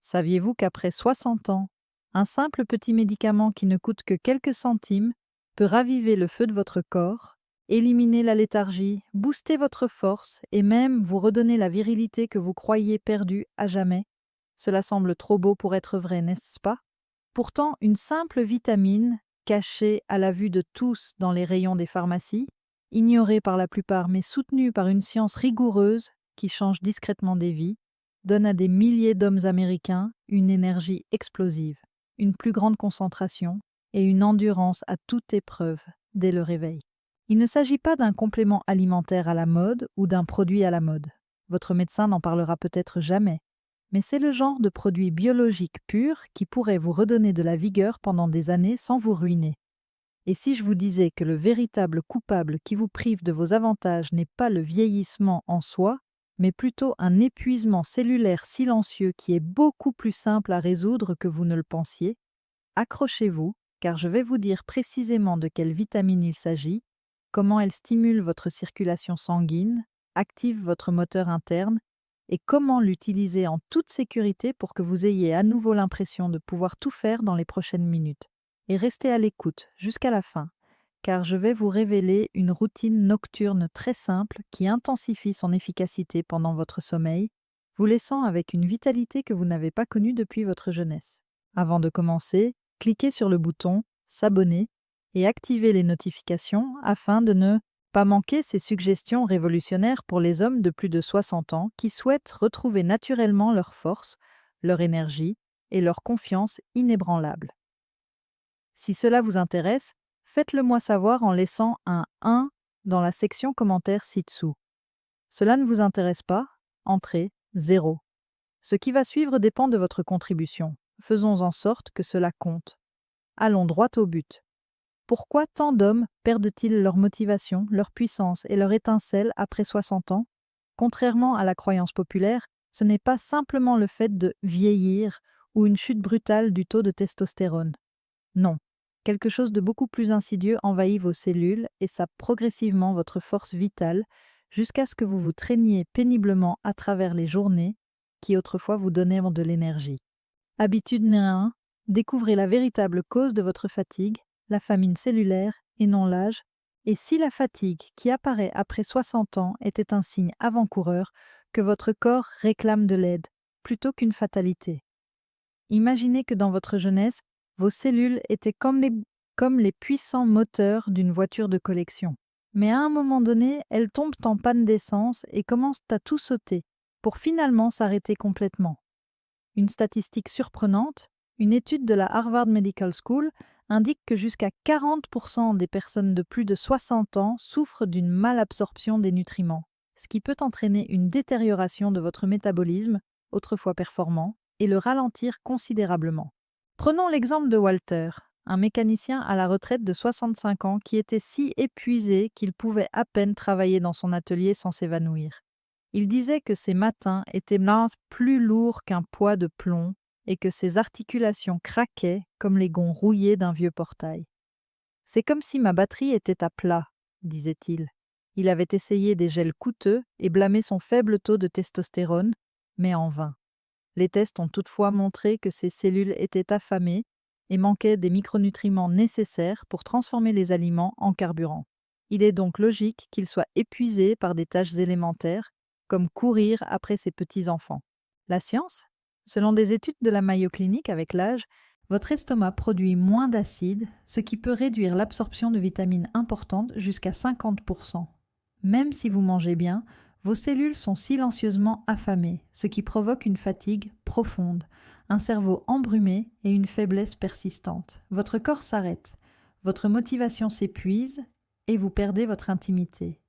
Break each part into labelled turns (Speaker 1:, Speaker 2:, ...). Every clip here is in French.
Speaker 1: Saviez-vous qu'après 60 ans, un simple petit médicament qui ne coûte que quelques centimes peut raviver le feu de votre corps, éliminer la léthargie, booster votre force et même vous redonner la virilité que vous croyiez perdue à jamais? Cela semble trop beau pour être vrai, n'est-ce pas? Pourtant, une simple vitamine, cachée à la vue de tous dans les rayons des pharmacies, ignorée par la plupart mais soutenue par une science rigoureuse qui change discrètement des vies, donne à des milliers d'hommes américains une énergie explosive, une plus grande concentration et une endurance à toute épreuve dès le réveil. Il ne s'agit pas d'un complément alimentaire à la mode ou d'un produit à la mode. Votre médecin n'en parlera peut-être jamais, mais c'est le genre de produit biologique pur qui pourrait vous redonner de la vigueur pendant des années sans vous ruiner. Et si je vous disais que le véritable coupable qui vous prive de vos avantages n'est pas le vieillissement en soi, mais plutôt un épuisement cellulaire silencieux qui est beaucoup plus simple à résoudre que vous ne le pensiez? Accrochez-vous, car je vais vous dire précisément de quelle vitamine il s'agit, comment elle stimule votre circulation sanguine, active votre moteur interne, et comment l'utiliser en toute sécurité pour que vous ayez à nouveau l'impression de pouvoir tout faire dans les prochaines minutes. Et restez à l'écoute jusqu'à la fin, car je vais vous révéler une routine nocturne très simple qui intensifie son efficacité pendant votre sommeil, vous laissant avec une vitalité que vous n'avez pas connue depuis votre jeunesse. Avant de commencer, cliquez sur le bouton S'abonner et activez les notifications afin de ne pas manquer ces suggestions révolutionnaires pour les hommes de plus de 60 ans qui souhaitent retrouver naturellement leur force, leur énergie et leur confiance inébranlable. Si cela vous intéresse, faites-le moi savoir en laissant un 1 dans la section commentaires ci-dessous. Cela ne vous intéresse pas? Entrez 0. Ce qui va suivre dépend de votre contribution. Faisons en sorte que cela compte. Allons droit au but. Pourquoi tant d'hommes perdent-ils leur motivation, leur puissance et leur étincelle après 60 ans? Contrairement à la croyance populaire, ce n'est pas simplement le fait de vieillir ou une chute brutale du taux de testostérone. Non, quelque chose de beaucoup plus insidieux envahit vos cellules et sape progressivement votre force vitale jusqu'à ce que vous vous traîniez péniblement à travers les journées qui autrefois vous donnaient de l'énergie. Habitude numéro 1, découvrez la véritable cause de votre fatigue, la famine cellulaire et non l'âge, et si la fatigue qui apparaît après 60 ans était un signe avant-coureur que votre corps réclame de l'aide, plutôt qu'une fatalité. Imaginez que dans votre jeunesse, vos cellules étaient comme les puissants moteurs d'une voiture de collection. Mais à un moment donné, elles tombent en panne d'essence et commencent à tout sauter, pour finalement s'arrêter complètement. Une statistique surprenante, une étude de la Harvard Medical School indique que jusqu'à 40% des personnes de plus de 60 ans souffrent d'une malabsorption des nutriments, ce qui peut entraîner une détérioration de votre métabolisme, autrefois performant, et le ralentir considérablement. Prenons l'exemple de Walter, un mécanicien à la retraite de 65 ans qui était si épuisé qu'il pouvait à peine travailler dans son atelier sans s'évanouir. Il disait que ses matins étaient plus lourds qu'un poids de plomb et que ses articulations craquaient comme les gonds rouillés d'un vieux portail. C'est comme si ma batterie était à plat, disait-il. Il avait essayé des gels coûteux et blâmé son faible taux de testostérone, mais en vain. Les tests ont toutefois montré que ses cellules étaient affamées et manquaient des micronutriments nécessaires pour transformer les aliments en carburant. Il est donc logique qu'il soit épuisé par des tâches élémentaires, comme courir après ses petits-enfants. La science? Selon des études de la Mayo Clinic avec l'âge, votre estomac produit moins d'acide, ce qui peut réduire l'absorption de vitamines importantes jusqu'à 50%. Même si vous mangez bien, vos cellules sont silencieusement affamées, ce qui provoque une fatigue profonde, un cerveau embrumé et une faiblesse persistante. Votre corps s'arrête, votre motivation s'épuise et vous perdez votre intimité.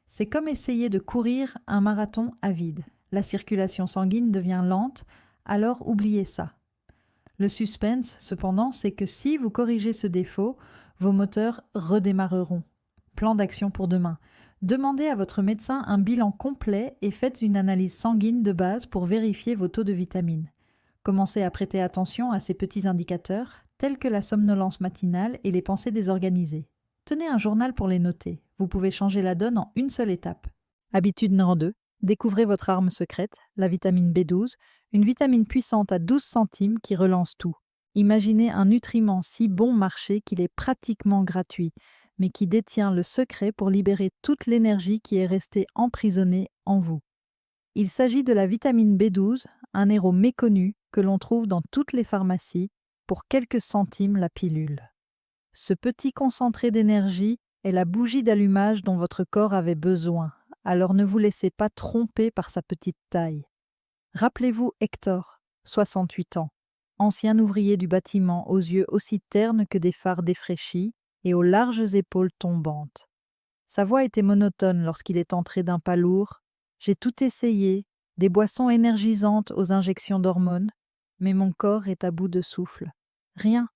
Speaker 1: C'est comme essayer de courir un marathon à vide. La circulation sanguine devient lente, alors oubliez ça. Le suspense, cependant, c'est que si vous corrigez ce défaut, vos moteurs redémarreront. Plan d'action pour demain. Demandez à votre médecin un bilan complet et faites une analyse sanguine de base pour vérifier vos taux de vitamines. Commencez à prêter attention à ces petits indicateurs, tels que la somnolence matinale et les pensées désorganisées. Tenez un journal pour les noter. Vous pouvez changer la donne en une seule étape. Habitude numéro 2. Découvrez votre arme secrète, la vitamine B12, une vitamine puissante à 12 centimes qui relance tout. Imaginez un nutriment si bon marché qu'il est pratiquement gratuit, mais qui détient le secret pour libérer toute l'énergie qui est restée emprisonnée en vous. Il s'agit de la vitamine B12, un héros méconnu que l'on trouve dans toutes les pharmacies pour quelques centimes la pilule. Ce petit concentré d'énergie est la bougie d'allumage dont votre corps avait besoin, alors ne vous laissez pas tromper par sa petite taille. Rappelez-vous Hector, 68 ans, ancien ouvrier du bâtiment aux yeux aussi ternes que des phares défraîchis et aux larges épaules tombantes. Sa voix était monotone lorsqu'il est entré d'un pas lourd. J'ai tout essayé, des boissons énergisantes aux injections d'hormones, mais mon corps est à bout de souffle. Rien.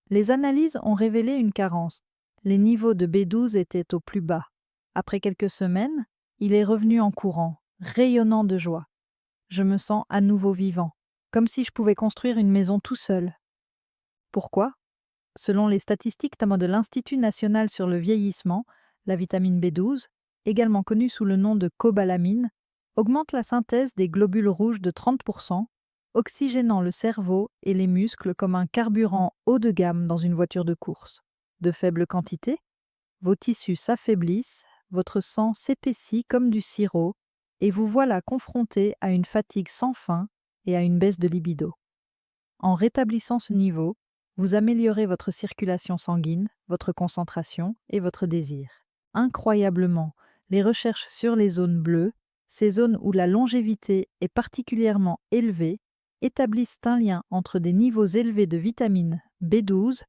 Speaker 1: Les analyses ont révélé une carence. Les niveaux de B12 étaient au plus bas. Après quelques semaines, il est revenu en courant, rayonnant de joie. Je me sens à nouveau vivant, comme si je pouvais construire une maison tout seul. Pourquoi? Selon les statistiques de l'Institut national sur le vieillissement, la vitamine B12, également connue sous le nom de cobalamine, augmente la synthèse des globules rouges de 30%, oxygénant le cerveau et les muscles comme un carburant haut de gamme dans une voiture de course. De faible quantité, vos tissus s'affaiblissent, votre sang s'épaissit comme du sirop, et vous voilà confronté à une fatigue sans fin et à une baisse de libido. En rétablissant ce niveau, vous améliorez votre circulation sanguine, votre concentration et votre désir. Incroyablement, les recherches sur les zones bleues, ces zones où la longévité est particulièrement élevée, établissent un lien entre des niveaux élevés de vitamine B12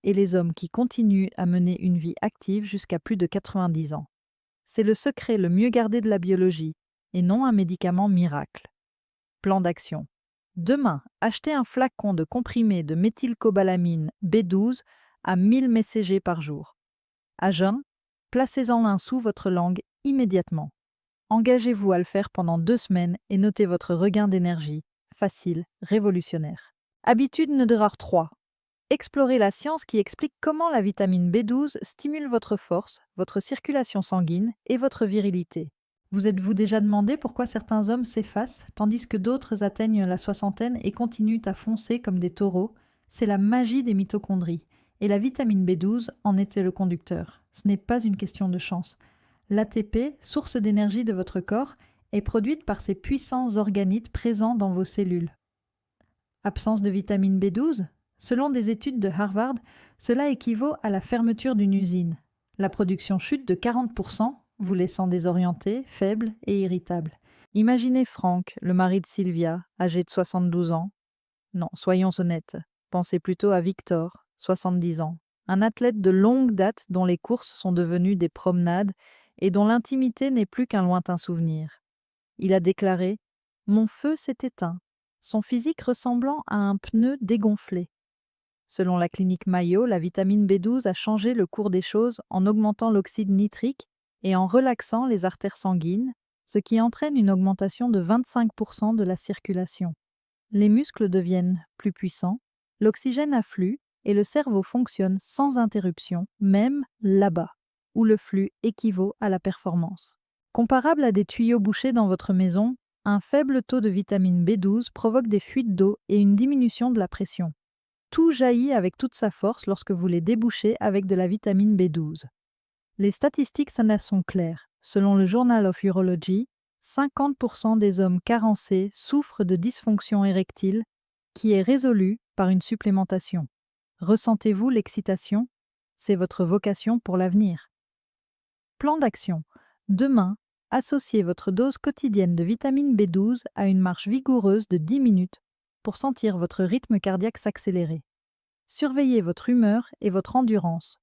Speaker 1: et les hommes qui continuent à mener une vie active jusqu'à plus de 90 ans. C'est le secret le mieux gardé de la biologie, et non un médicament miracle. Plan d'action. Demain, achetez un flacon de comprimé de méthylcobalamine B12 à 1000 mcg par jour. À jeun, placez-en un sous votre langue immédiatement. Engagez-vous à le faire pendant 2 semaines et notez votre regain d'énergie. Facile, révolutionnaire. Habitude numéro 3. Explorez la science qui explique comment la vitamine B12 stimule votre force, votre circulation sanguine et votre virilité. Vous êtes-vous déjà demandé pourquoi certains hommes s'effacent tandis que d'autres atteignent la soixantaine et continuent à foncer comme des taureaux? C'est la magie des mitochondries. Et la vitamine B12 en était le conducteur. Ce n'est pas une question de chance. L'ATP, source d'énergie de votre corps, est produite par ces puissants organites présents dans vos cellules. Absence de vitamine B12? Selon des études de Harvard, cela équivaut à la fermeture d'une usine. La production chute de 40%, vous laissant désorienté, faible et irritable. Imaginez Franck, le mari de Sylvia, âgé de 72 ans. Non, soyons honnêtes, pensez plutôt à Victor, 70 ans, un athlète de longue date dont les courses sont devenues des promenades et dont l'intimité n'est plus qu'un lointain souvenir. Il a déclaré « Mon feu s'est éteint », son physique ressemblant à un pneu dégonflé. Selon la clinique Mayo, la vitamine B12 a changé le cours des choses en augmentant l'oxyde nitrique et en relaxant les artères sanguines, ce qui entraîne une augmentation de 25% de la circulation. Les muscles deviennent plus puissants, l'oxygène afflue et le cerveau fonctionne sans interruption, même là-bas, où le flux équivaut à la performance. Comparable à des tuyaux bouchés dans votre maison, un faible taux de vitamine B12 provoque des fuites d'eau et une diminution de la pression. Tout jaillit avec toute sa force lorsque vous les débouchez avec de la vitamine B12. Les statistiques sont claires. Selon le Journal of Urology, 50% des hommes carencés souffrent de dysfonction érectile qui est résolue par une supplémentation. Ressentez-vous l'excitation? C'est votre vocation pour l'avenir. Plan d'action. Demain, associez votre dose quotidienne de vitamine B12 à une marche vigoureuse de 10 minutes pour sentir votre rythme cardiaque s'accélérer. Surveillez votre humeur et votre endurance.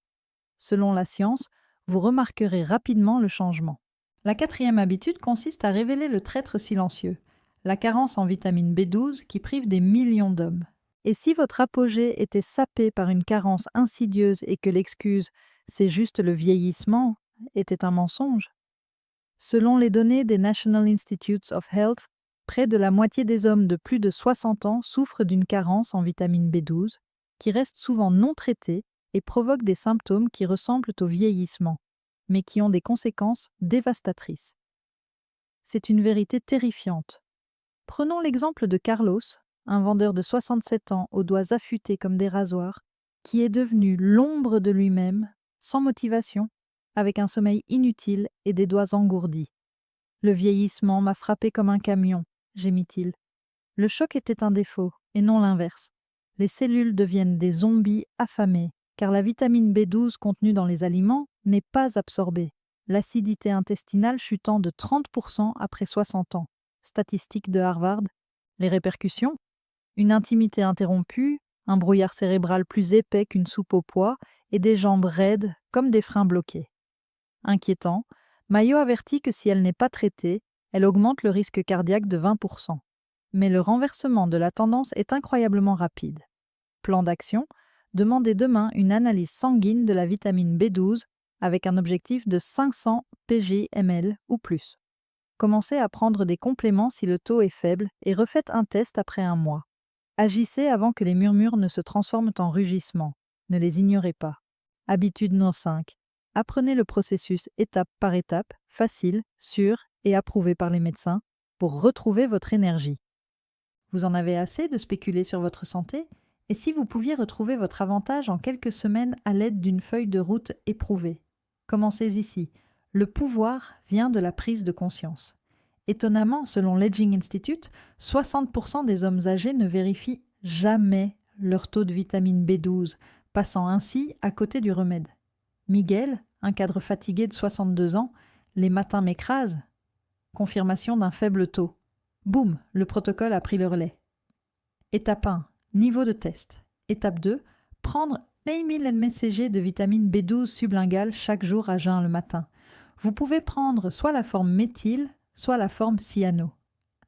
Speaker 1: Selon la science, vous remarquerez rapidement le changement. La 4e habitude consiste à révéler le traître silencieux, la carence en vitamine B12 qui prive des millions d'hommes. Et si votre apogée était sapé par une carence insidieuse et que l'excuse « c'est juste le vieillissement » était un mensonge? Selon les données des National Institutes of Health, près de la moitié des hommes de plus de 60 ans souffrent d'une carence en vitamine B12, qui reste souvent non traitée et provoque des symptômes qui ressemblent au vieillissement, mais qui ont des conséquences dévastatrices. c'est une vérité terrifiante. Prenons l'exemple de Carlos, un vendeur de 67 ans aux doigts affûtés comme des rasoirs, qui est devenu l'ombre de lui-même, sans motivation, avec un sommeil inutile et des doigts engourdis. Le vieillissement m'a frappé comme un camion, gémit-il. Le choc était un défaut, et non l'inverse. Les cellules deviennent des zombies affamés, car la vitamine B12 contenue dans les aliments n'est pas absorbée, l'acidité intestinale chutant de 30% après 60 ans. Statistique de Harvard. Les répercussions? Une intimité interrompue, un brouillard cérébral plus épais qu'une soupe aux pois et des jambes raides comme des freins bloqués. Inquiétant, Mayo avertit que si elle n'est pas traitée, elle augmente le risque cardiaque de 20%. Mais le renversement de la tendance est incroyablement rapide. Plan d'action: demandez demain une analyse sanguine de la vitamine B12 avec un objectif de 500 pg/ml ou plus. Commencez à prendre des compléments si le taux est faible et refaites un test après un mois. Agissez avant que les murmures ne se transforment en rugissements. Ne les ignorez pas. Habitude no 5. Apprenez le processus étape par étape, facile, sûr et approuvé par les médecins, pour retrouver votre énergie. Vous en avez assez de spéculer sur votre santé? Et si vous pouviez retrouver votre avantage en quelques semaines à l'aide d'une feuille de route éprouvée? Commencez ici. Le pouvoir vient de la prise de conscience. Étonnamment, selon l'Aging Institute, 60% des hommes âgés ne vérifient jamais leur taux de vitamine B12, passant ainsi à côté du remède. Miguel, un cadre fatigué de 62 ans, les matins m'écrase. Confirmation d'un faible taux. Boum, le protocole a pris le relais. Étape 1, niveau de test. Étape 2, prendre 1000 mcg de vitamine B12 sublinguale chaque jour à jeun le matin. Vous pouvez prendre soit la forme méthyle, soit la forme cyano.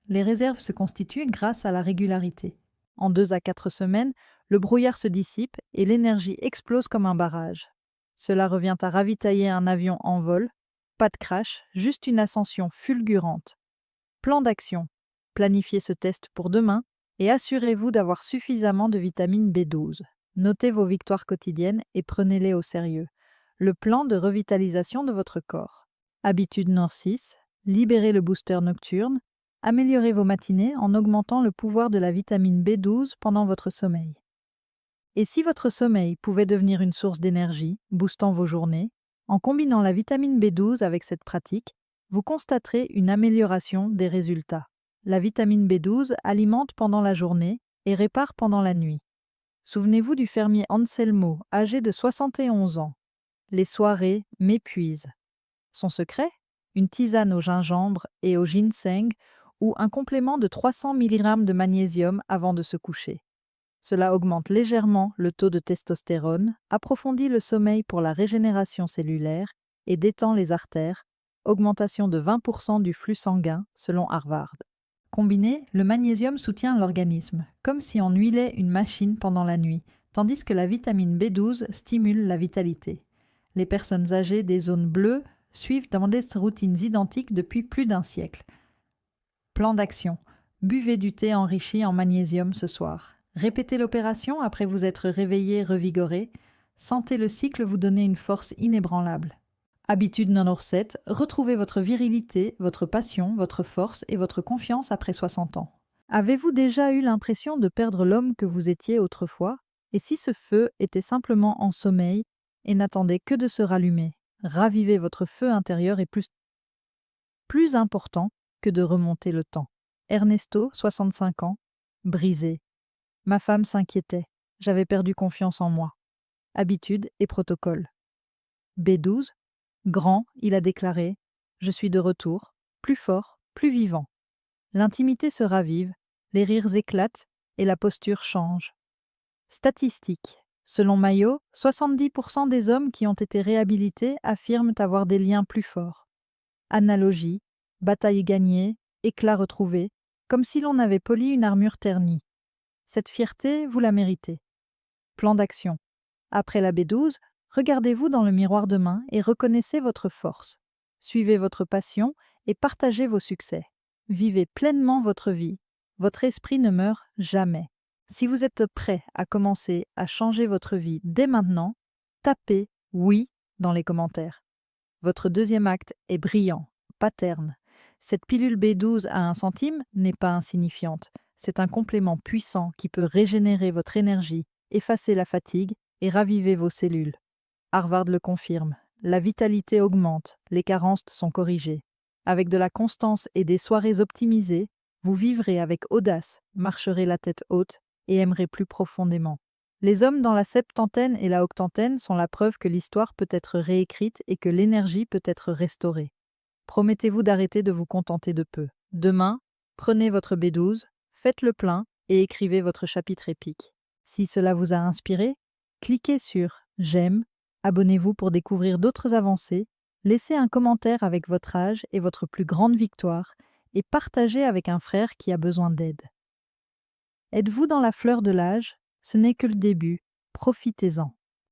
Speaker 1: Les réserves se constituent grâce à la régularité. En 2 à 4 semaines, le brouillard se dissipe et l'énergie explose comme un barrage. Cela revient à ravitailler un avion en vol, pas de crash, juste une ascension fulgurante. Plan d'action. Planifiez ce test pour demain et assurez-vous d'avoir suffisamment de vitamine B12. Notez vos victoires quotidiennes et prenez-les au sérieux. Le plan de revitalisation de votre corps. Habitude no 6. Libérez le booster nocturne. Améliorez vos matinées en augmentant le pouvoir de la vitamine B12 pendant votre sommeil. Et si votre sommeil pouvait devenir une source d'énergie, boostant vos journées, en combinant la vitamine B12 avec cette pratique, vous constaterez une amélioration des résultats. La vitamine B12 alimente pendant la journée et répare pendant la nuit. Souvenez-vous du fermier Anselmo, âgé de 71 ans. Les soirées m'épuisent. Son secret? Une tisane au gingembre et au ginseng ou un complément de 300 mg de magnésium avant de se coucher. Cela augmente légèrement le taux de testostérone, approfondit le sommeil pour la régénération cellulaire et détend les artères, augmentation de 20% du flux sanguin selon Harvard. Combiné, le magnésium soutient l'organisme, comme si on huilait une machine pendant la nuit, tandis que la vitamine B12 stimule la vitalité. Les personnes âgées des zones bleues suivent dans des routines identiques depuis plus d'un siècle. Plan d'action. Buvez du thé enrichi en magnésium ce soir. Répétez l'opération après vous être réveillé, revigoré. Sentez le cycle vous donner une force inébranlable. Habitude no 7, retrouvez votre virilité, votre passion, votre force et votre confiance après 60 ans. Avez-vous déjà eu l'impression de perdre l'homme que vous étiez autrefois? Et si ce feu était simplement en sommeil et n'attendait que de se rallumer? Ravivez votre feu intérieur est plus important que de remonter le temps. Ernesto, 65 ans, brisé. Ma femme s'inquiétait. J'avais perdu confiance en moi. Habitude et protocole. B12. Grand, il a déclaré, je suis de retour, plus fort, plus vivant. L'intimité se ravive, les rires éclatent et la posture change. Statistiques. Selon Mayo, 70% des hommes qui ont été réhabilités affirment avoir des liens plus forts. Analogie, bataille gagnée, éclat retrouvé, comme si l'on avait poli une armure ternie. Cette fierté, vous la méritez. Plan d'action. Après la B12, regardez-vous dans le miroir demain et reconnaissez votre force. Suivez votre passion et partagez vos succès. Vivez pleinement votre vie. Votre esprit ne meurt jamais. Si vous êtes prêt à commencer à changer votre vie dès maintenant, tapez « oui » dans les commentaires. Votre deuxième acte est brillant, pas terne. Cette pilule B12 à 1 centime n'est pas insignifiante. C'est un complément puissant qui peut régénérer votre énergie, effacer la fatigue et raviver vos cellules. Harvard le confirme, la vitalité augmente, les carences sont corrigées. Avec de la constance et des soirées optimisées, vous vivrez avec audace, marcherez la tête haute et aimerez plus profondément. Les hommes dans la septantaine et la octantaine sont la preuve que l'histoire peut être réécrite et que l'énergie peut être restaurée. Promettez-vous d'arrêter de vous contenter de peu. Demain, prenez votre B12, faites le plein et écrivez votre chapitre épique. Si cela vous a inspiré, cliquez sur « J'aime », abonnez-vous pour découvrir d'autres avancées, laissez un commentaire avec votre âge et votre plus grande victoire et partagez avec un frère qui a besoin d'aide. Êtes-vous dans la fleur de l'âge? Ce n'est que le début, profitez-en.